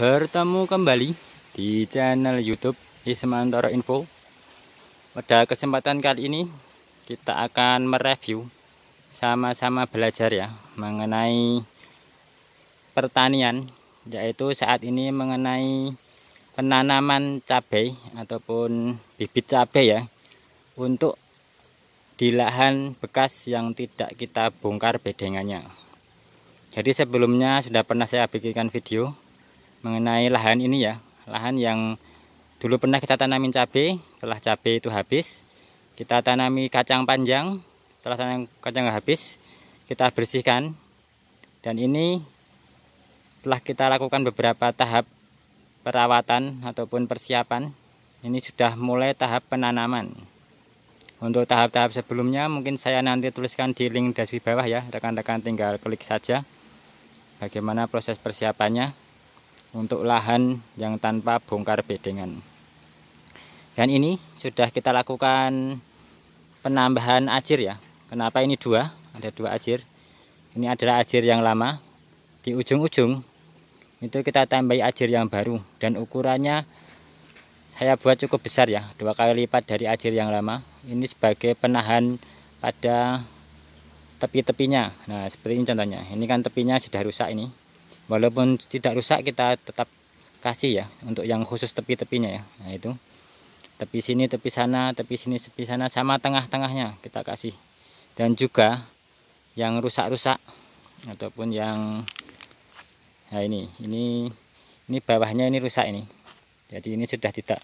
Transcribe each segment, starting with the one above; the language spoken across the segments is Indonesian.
Bertemu kembali di channel YouTube Ismantoro Info. Pada kesempatan kali ini kita akan mereview, sama-sama belajar ya, mengenai pertanian, yaitu saat ini mengenai penanaman cabai ataupun bibit cabai ya, untuk di lahan bekas yang tidak kita bongkar bedengannya. Jadi sebelumnya sudah pernah saya bikinkan video mengenai lahan ini ya, lahan yang dulu pernah kita tanamin cabai. Setelah cabai itu habis, kita tanami kacang panjang. Setelah tanam kacang habis, kita bersihkan. Dan ini setelah kita lakukan beberapa tahap perawatan ataupun persiapan, ini sudah mulai tahap penanaman. Untuk tahap-tahap sebelumnya mungkin saya nanti tuliskan di link deskripsi bawah ya, rekan-rekan tinggal klik saja bagaimana proses persiapannya untuk lahan yang tanpa bongkar bedengan. Dan ini sudah kita lakukan penambahan ajir ya. Kenapa ini dua? Ada dua ajir. Ini adalah ajir yang lama. Di ujung-ujung itu kita tambahi ajir yang baru, dan ukurannya saya buat cukup besar ya, 2 kali lipat dari ajir yang lama. Ini sebagai penahan pada tepi-tepinya. Nah, seperti ini contohnya. Ini kan tepinya sudah rusak ini. Walaupun tidak rusak, kita tetap kasih ya untuk yang khusus tepi-tepinya ya. Nah, itu tepi sini, tepi sana, tepi sini, tepi sana, sama tengah-tengahnya kita kasih. Dan juga yang rusak-rusak ataupun yang, nah ini bawahnya ini rusak ini. Jadi ini sudah tidak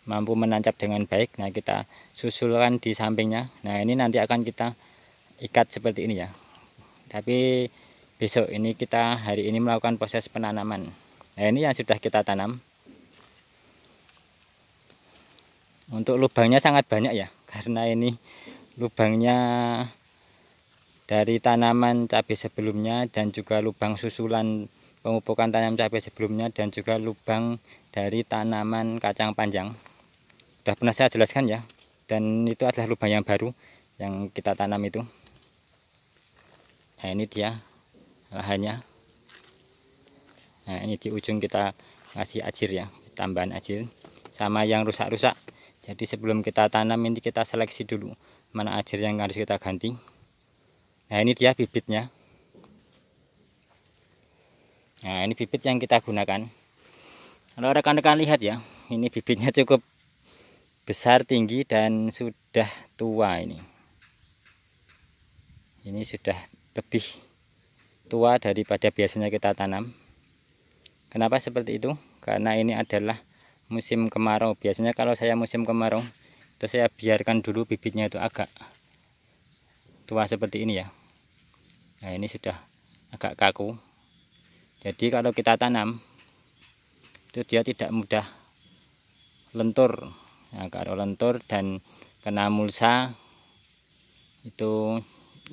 mampu menancap dengan baik. Nah, kita susulkan di sampingnya. Nah, ini nanti akan kita ikat seperti ini ya. Tapi besok ini kita hari ini melakukan proses penanaman. Nah, ini yang sudah kita tanam. Untuk lubangnya sangat banyak ya, karena ini lubangnya dari tanaman cabai sebelumnya, dan juga lubang susulan pemupukan tanam cabai sebelumnya, dan juga lubang dari tanaman kacang panjang. Sudah pernah saya jelaskan ya, dan itu adalah lubang yang baru yang kita tanam itu. Nah, ini dia lahannya. Nah, ini di ujung kita ngasih ajir ya, tambahan ajir sama yang rusak-rusak. Jadi sebelum kita tanam ini kita seleksi dulu mana ajir yang harus kita ganti. Nah, ini dia bibitnya. Nah, ini bibit yang kita gunakan. Kalau rekan-rekan lihat ya, ini bibitnya cukup besar, tinggi, dan sudah tua ini. Ini sudah lebih tua daripada biasanya kita tanam. Kenapa seperti itu? Karena ini adalah musim kemarau. Biasanya kalau saya musim kemarau itu saya biarkan dulu bibitnya itu agak tua seperti ini ya. Nah, ini sudah agak kaku. Jadi kalau kita tanam itu dia tidak mudah lentur. Nah, kalau lentur dan kena mulsa, itu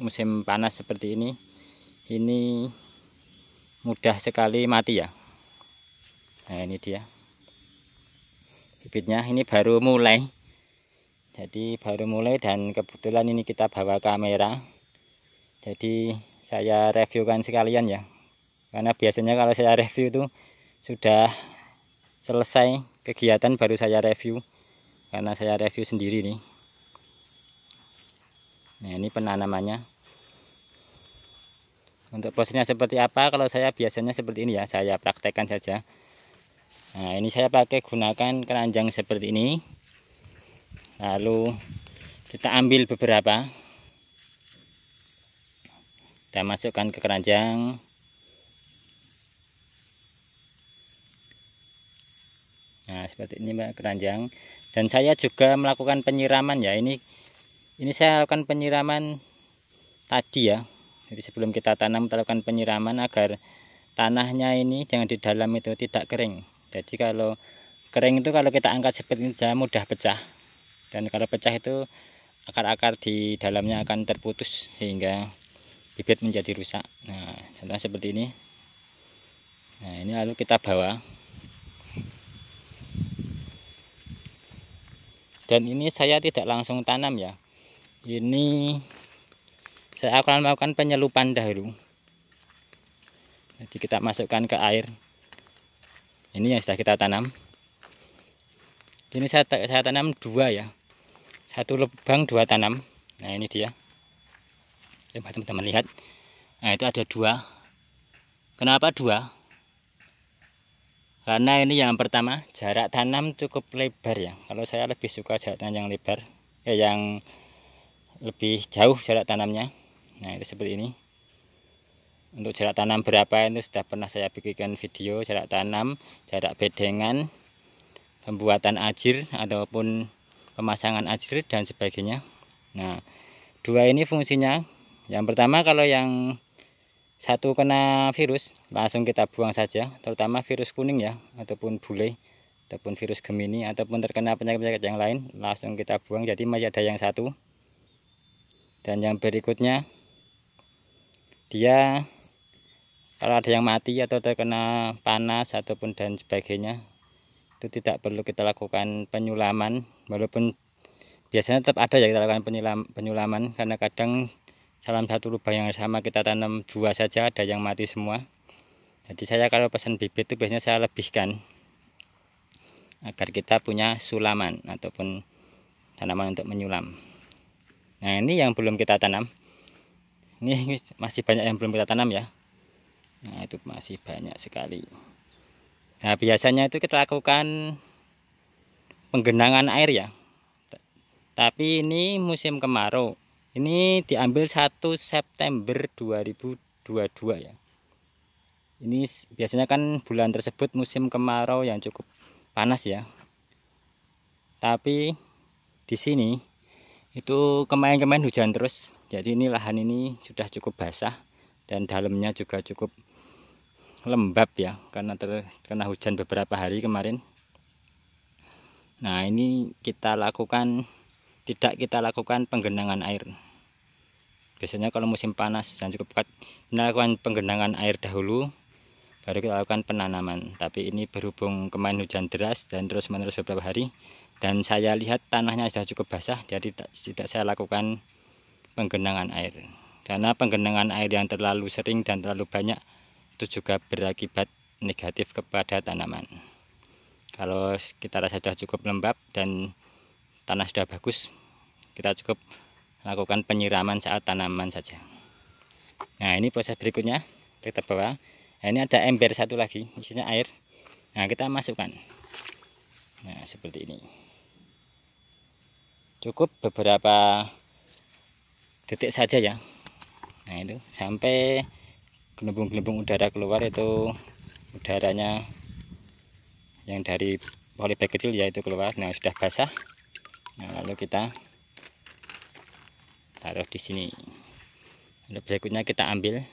musim panas seperti ini mudah sekali mati ya. Nah, ini dia bibitnya. Ini baru mulai, jadi baru mulai, dan kebetulan ini kita bawa kamera, jadi saya reviewkan sekalian ya. Karena biasanya kalau saya review itu sudah selesai kegiatan baru saya review, karena saya review sendiri nih. Nah, ini penanamannya. Untuk prosesnya seperti apa, kalau saya biasanya seperti ini ya, saya praktekkan saja. Nah, ini saya pakai gunakan keranjang seperti ini. Lalu kita ambil beberapa, kita masukkan ke keranjang. Nah, seperti ini Mbak, keranjang. Dan saya juga melakukan penyiraman ya. Ini saya lakukan penyiraman tadi ya. Jadi sebelum kita tanam kita lakukan penyiraman agar tanahnya ini jangan di dalam itu tidak kering. Jadi kalau kering itu kalau kita angkat seperti ini mudah pecah. Dan kalau pecah itu akar-akar di dalamnya akan terputus sehingga bibit menjadi rusak. Nah, contohnya seperti ini. Nah, ini lalu kita bawa. Dan ini saya tidak langsung tanam ya. Ini saya akan melakukan penyelupan dahulu. Jadi kita masukkan ke air. Ini yang sudah kita tanam. Ini saya tanam 2 ya. 1 lubang 2 tanam. Nah ini dia. Coba teman-teman lihat. Nah itu ada 2. Kenapa 2? Karena ini yang pertama jarak tanam cukup lebar ya. Kalau saya lebih suka jarak tanam yang lebar, yang lebih jauh jarak tanamnya. Nah itu seperti ini. Untuk jarak tanam berapa itu sudah pernah saya bikinkan video jarak tanam, jarak bedengan, pembuatan ajir ataupun pemasangan ajir dan sebagainya. Nah 2 ini fungsinya, yang pertama kalau yang 1 kena virus langsung kita buang saja, terutama virus kuning ya, ataupun bule, ataupun virus Gemini, ataupun terkena penyakit-penyakit yang lain langsung kita buang. Jadi masih ada yang 1. Dan yang berikutnya, dia kalau ada yang mati atau terkena panas ataupun dan sebagainya, itu tidak perlu kita lakukan penyulaman, walaupun biasanya tetap ada ya kita lakukan penyulaman, karena kadang dalam 1 lubang yang sama kita tanam 2 saja ada yang mati semua. Jadi saya kalau pesan bibit itu biasanya saya lebihkan agar kita punya sulaman ataupun tanaman untuk menyulam. Nah ini yang belum kita tanam, ini masih banyak yang belum kita tanam ya. Nah itu masih banyak sekali. Nah biasanya itu kita lakukan penggenangan air ya, tapi ini musim kemarau. Ini diambil 1 September 2022 ya. Ini biasanya kan bulan tersebut musim kemarau yang cukup panas ya. Tapi di sini itu kemarin-kemarin hujan terus. Jadi ini lahan ini sudah cukup basah dan dalamnya juga cukup lembab ya, karena terkena hujan beberapa hari kemarin. Nah ini tidak kita lakukan penggenangan air. Biasanya kalau musim panas dan cukup pekat, kita lakukan penggenangan air dahulu, baru kita lakukan penanaman. Tapi ini berhubung kemarin hujan deras dan terus menerus beberapa hari, dan saya lihat tanahnya sudah cukup basah, jadi tidak saya lakukan penggenangan air. Karena penggenangan air yang terlalu sering dan terlalu banyak itu juga berakibat negatif kepada tanaman. Kalau kita rasa sudah cukup lembab dan tanah sudah bagus, kita cukup lakukan penyiraman saat tanaman saja. Nah ini proses berikutnya kita bawa. Nah, ini ada ember 1 lagi, isinya air. Nah kita masukkan. Nah seperti ini. Cukup beberapa detik saja ya. Nah itu sampai gelembung-gelembung udara keluar, itu udaranya yang dari polybag kecil ya itu keluar. Nah sudah basah. Nah lalu kita taruh di sini. Lalu berikutnya kita ambil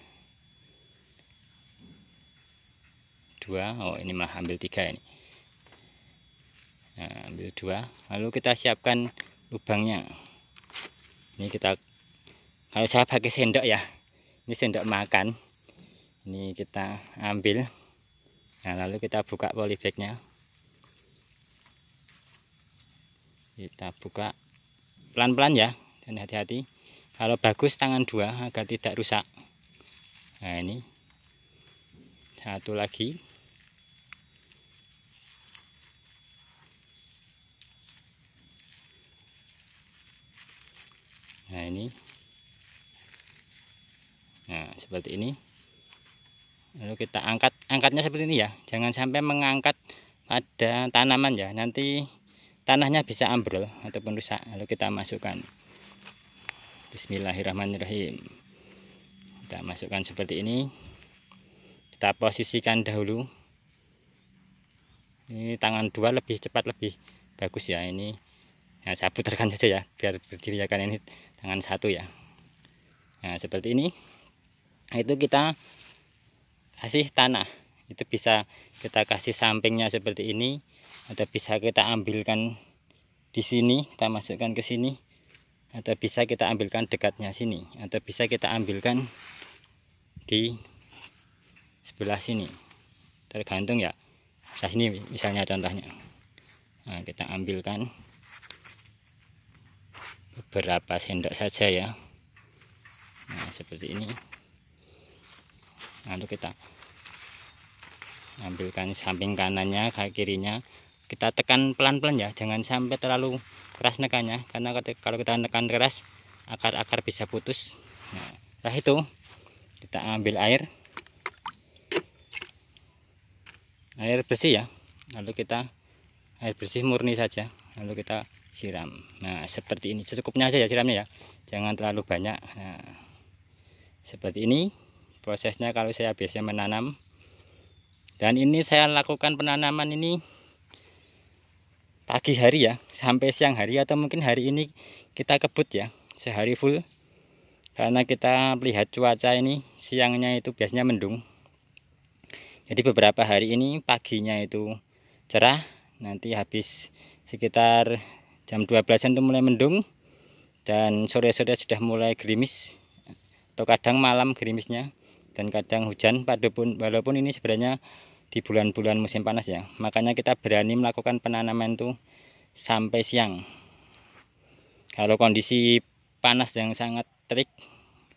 2. Oh ini malah ambil 3 ini. Nah, ambil 2. Lalu kita siapkan lubangnya. Ini kita, kalau saya pakai sendok ya, ini sendok makan. Ini kita ambil. Nah lalu kita buka polybagnya. Kita buka pelan-pelan ya, dan hati-hati. Kalau bagus tangan 2 agar tidak rusak. Nah ini 1 lagi. Nah ini. Nah seperti ini. Lalu kita angkatnya seperti ini ya. Jangan sampai mengangkat pada tanaman ya, nanti tanahnya bisa ambrol ataupun rusak. Lalu kita masukkan. Bismillahirrahmanirrahim. Kita masukkan seperti ini. Kita posisikan dahulu. Ini tangan 2 lebih cepat, lebih bagus ya. Ini nah, saya putarkan saja ya, biar berdiri ya, kan ini tangan 1 ya. Nah seperti ini. Itu kita kasih tanah. Itu bisa kita kasih sampingnya seperti ini, atau bisa kita ambilkan di sini, kita masukkan ke sini, atau bisa kita ambilkan dekatnya sini, atau bisa kita ambilkan di sebelah sini, tergantung ya. Nah sini misalnya contohnya. Nah, kita ambilkan beberapa sendok saja ya. Nah seperti ini. Lalu kita ambilkan samping kanannya, kirinya kita tekan pelan-pelan ya, jangan sampai terlalu keras nekannya, karena kalau kita nekan keras akar-akar bisa putus. Nah, setelah itu kita ambil air bersih ya, lalu kita air bersih murni saja, lalu kita siram. Nah, seperti ini, secukupnya aja ya siramnya ya, jangan terlalu banyak. Nah, seperti ini prosesnya kalau saya biasa menanam. Dan ini saya lakukan penanaman ini pagi hari ya, sampai siang hari, atau mungkin hari ini kita kebut ya sehari full, karena kita melihat cuaca ini siangnya itu biasanya mendung. Jadi beberapa hari ini paginya itu cerah, nanti habis sekitar jam 12-an itu mulai mendung, dan sore-sore sudah mulai gerimis, atau kadang malam gerimisnya, dan kadang hujan. Walaupun ini sebenarnya di bulan-bulan musim panas ya, makanya kita berani melakukan penanaman itu sampai siang. Kalau kondisi panas yang sangat terik,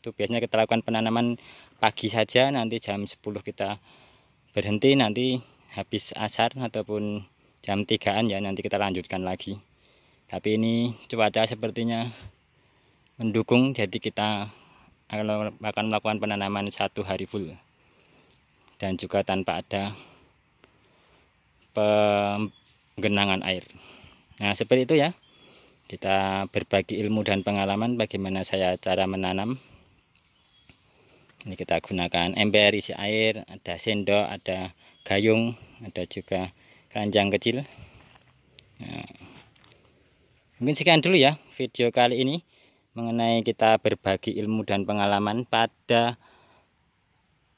itu biasanya kita lakukan penanaman pagi saja, nanti jam 10 kita berhenti, nanti habis asar ataupun jam 3-an ya, nanti kita lanjutkan lagi. Tapi ini cuaca sepertinya mendukung, jadi kita akan melakukan penanaman 1 hari full, dan juga tanpa ada penggenangan air. Nah, seperti itu ya, kita berbagi ilmu dan pengalaman bagaimana saya cara menanam. Ini kita gunakan ember isi air, ada sendok, ada gayung, ada juga keranjang kecil. Nah, mungkin sekian dulu ya video kali ini mengenai kita berbagi ilmu dan pengalaman pada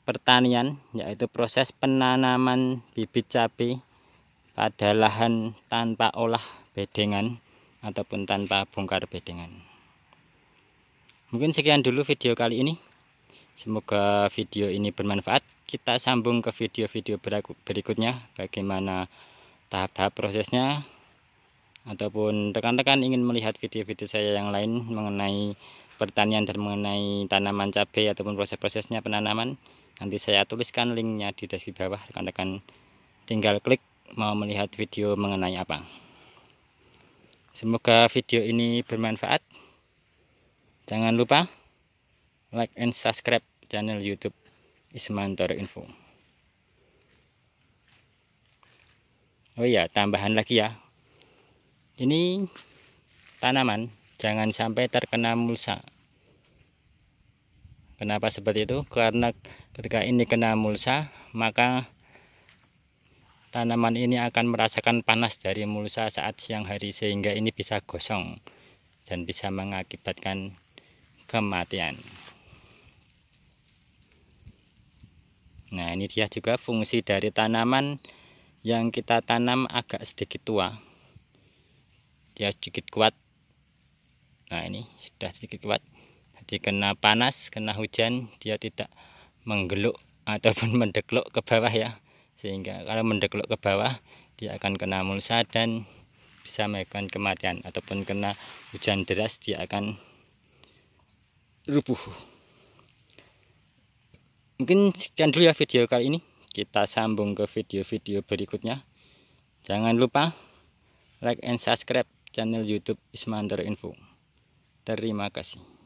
pertanian, yaitu proses penanaman bibit cabai pada lahan tanpa olah bedengan ataupun tanpa bongkar bedengan. Mungkin sekian dulu video kali ini. Semoga video ini bermanfaat. Kita sambung ke video-video berikutnya, bagaimana tahap-tahap prosesnya, ataupun rekan-rekan ingin melihat video-video saya yang lain mengenai pertanian dan mengenai tanaman cabai ataupun proses-prosesnya penanaman, nanti saya tuliskan linknya di deskripsi bawah. Rekan-rekan tinggal klik mau melihat video mengenai apa. Semoga video ini bermanfaat. Jangan lupa like and subscribe channel YouTube Ismantoro Info. Oh iya, tambahan lagi ya, ini tanaman jangan sampai terkena mulsa. Kenapa seperti itu? Karena ketika ini kena mulsa, maka tanaman ini akan merasakan panas dari mulsa saat siang hari, sehingga ini bisa gosong dan bisa mengakibatkan kematian. Nah, ini dia juga fungsi dari tanaman yang kita tanam agak sedikit tua. Dia sedikit kuat. Nah, ini sudah sedikit kuat. Jadi kena panas, kena hujan, dia tidak menggeluk ataupun mendekluk ke bawah ya. Sehingga kalau mendekluk ke bawah, dia akan kena mulsa dan bisa menyebabkan kematian, ataupun kena hujan deras dia akan rubuh. Mungkin sekian dulu ya video kali ini. Kita sambung ke video-video berikutnya. Jangan lupa like and subscribe channel YouTube Ismantoro Info. Terima kasih.